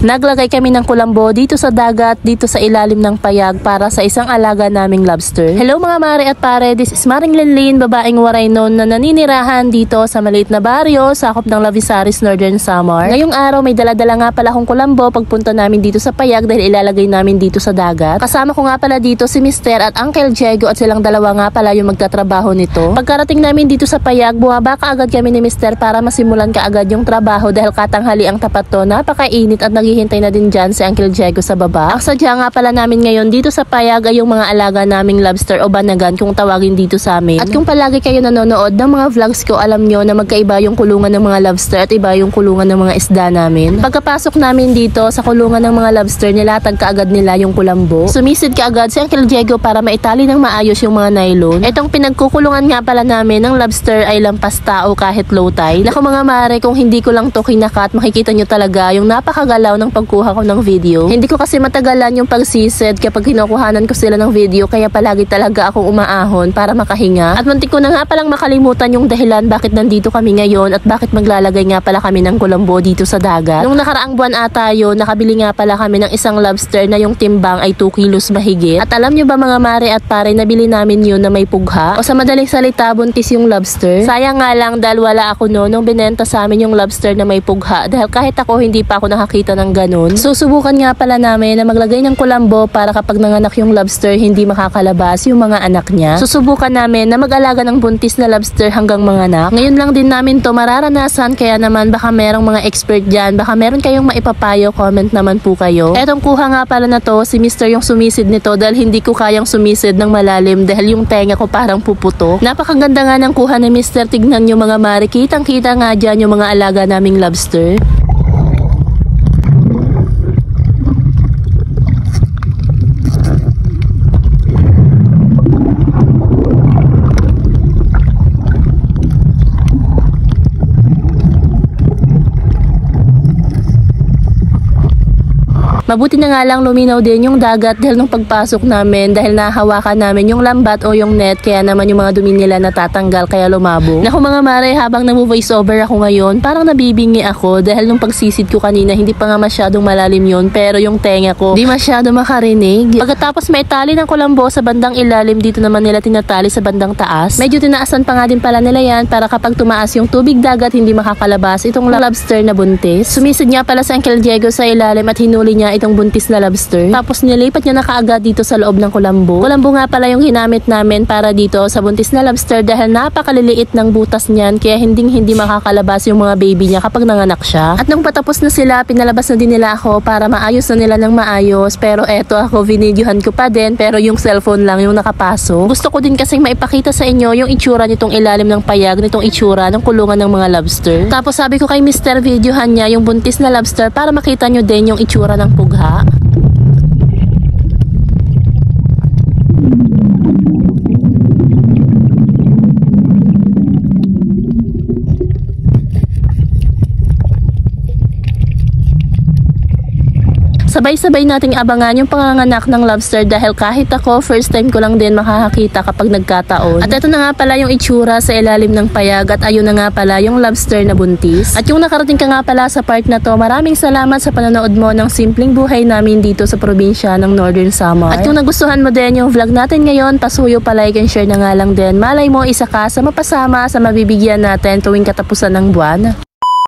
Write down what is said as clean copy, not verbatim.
Naglagay kami ng kulambo dito sa dagat, dito sa ilalim ng payag para sa isang alaga naming lobster. Hello mga mare at pare, this is Maring Linlin, babaeng waray noon na naninirahan dito sa maliit na baryo, sakop ng Lavisaris, Northern Samar. Ngayong araw may dala-dala nga pala akong kulambo pagpunta namin dito sa payag dahil ilalagay namin dito sa dagat. Kasama ko nga pala dito si Mr. at Uncle Diego at silang dalawa nga pala yung magtatrabaho nito. Pagkarating namin dito sa payag, bumaba kaagad kami ni Mr. para masimulan kaagad yung trabaho dahil katanghali ang tapat to, napakainit at naghihintay na din dyan si Uncle Diego sa baba. Ang sadya nga pala namin ngayon dito sa payag ay yung mga alaga naming lobster o banagan kung tawagin dito sa amin. At kung palagi kayo nanonood ng mga vlogs ko, alam nyo na magkaiba yung kulungan ng mga lobster at iba yung kulungan ng mga isda namin. Pagkapasok namin dito sa kulungan ng mga lobster, nilatag kaagad nila yung kulambo. Sumisid kaagad si Uncle Diego para maitali ng maayos yung mga nylon. Itong pinagkukulungan nga pala namin ng lobster ay lampas tao kahit low tide. Naku mga mare, kung hindi ko lang to kinakat, makikita nyo talaga yung napakagalaw ng pagkuha ko ng video. Hindi ko kasi matagalan yung pagsisid kapag kinukuhanan ko sila ng video, kaya palagi talaga akong umaahon para makahinga. At muntik ko na nga palang makalimutan yung dahilan bakit nandito kami ngayon at bakit maglalagay nga pala kami ng kulambo dito sa dagat. Nung nakaraang buwan ata yun, nakabili nga pala kami ng isang lobster na yung timbang ay 2 kilos mahigit. At alam nyo ba mga mare at pare, nabili namin yun na may pugha? O sa madaling salita, buntis yung lobster. Sayang nga lang dahil wala ako no nung binenta sa amin yung lobster na may pugha, dahil kahit ako hindi pa ako nakakita ng ganun. Susubukan nga pala namin na maglagay ng kulambo para kapag nanganak yung lobster, hindi makakalabas yung mga anak niya. Susubukan namin na mag-alaga ng buntis na lobster hanggang manganak. Ngayon lang din namin to mararanasan, kaya naman baka merong mga expert dyan, baka meron kayong maipapayo, comment naman po kayo. Etong kuha nga pala na to, si Mr. yung sumisid nito dahil hindi ko kayang sumisid ng malalim dahil yung tenga ko parang puputo. Napakaganda nga ng kuha ni Mr. Tignan nyo mga mare, kitang-kita nga dyan yung mga alaga naming lobster. Mabuti na nga lang luminaw din yung dagat dahil nung pagpasok namin, dahil nahawakan namin yung lambat o yung net, kaya naman yung mga dumi nila natatanggal kaya lumabo. Naku mga mare, habang nag-voice over ako ngayon, parang nabibingi ako dahil nung pagsisid ko kanina hindi pa nga masyadong malalim yun, pero yung tenga ko di masyado makarinig. Pagkatapos may tali ng kulambo sa bandang ilalim, dito naman nila tinatali sa bandang taas. Medyo tinaasan pa nga din pala nila yan para kapag tumaas yung tubig dagat hindi makakalabas itong lobster na buntis. Sumisid nga pala si Uncle Diego sa ilalim at hinuli niya itong buntis na lobster. Tapos nilipat niya na kaagad dito sa loob ng kulambo. Kulambo nga pala yung ginamit namin para dito sa buntis na lobster dahil napakaliliit ng butas niyan, kaya hindi makakalabas yung mga baby niya kapag nanganak siya. At nung patapos na sila, pinalabas na din nila ako para maayos na nila ng maayos. Pero eto ako, vinidyohan ko pa din, pero yung cellphone lang yung nakapasok. Gusto ko din kasing maipakita sa inyo yung itsura nitong ilalim ng payag, nitong itsura ng kulungan ng mga lobster. Tapos sabi ko kay Mr. videohan niya yung buntis na lobster para makita nyo din yung itsura ng pugha. Sabay-sabay nating abangan yung panganganak ng lobster dahil kahit ako, first time ko lang din makakakita kapag nagkataon. At ito na nga pala yung itsura sa ilalim ng payag at ayun na nga pala yung lobster na buntis. At yung nakarating ka nga pala sa part na to, maraming salamat sa panonood mo ng simpleng buhay namin dito sa probinsya ng Northern Samar. At kung nagustuhan mo din yung vlog natin ngayon, pasuyo pa like and share na nga lang din. Malay mo isa ka sa mapasama sa mabibigyan natin tuwing katapusan ng buwan.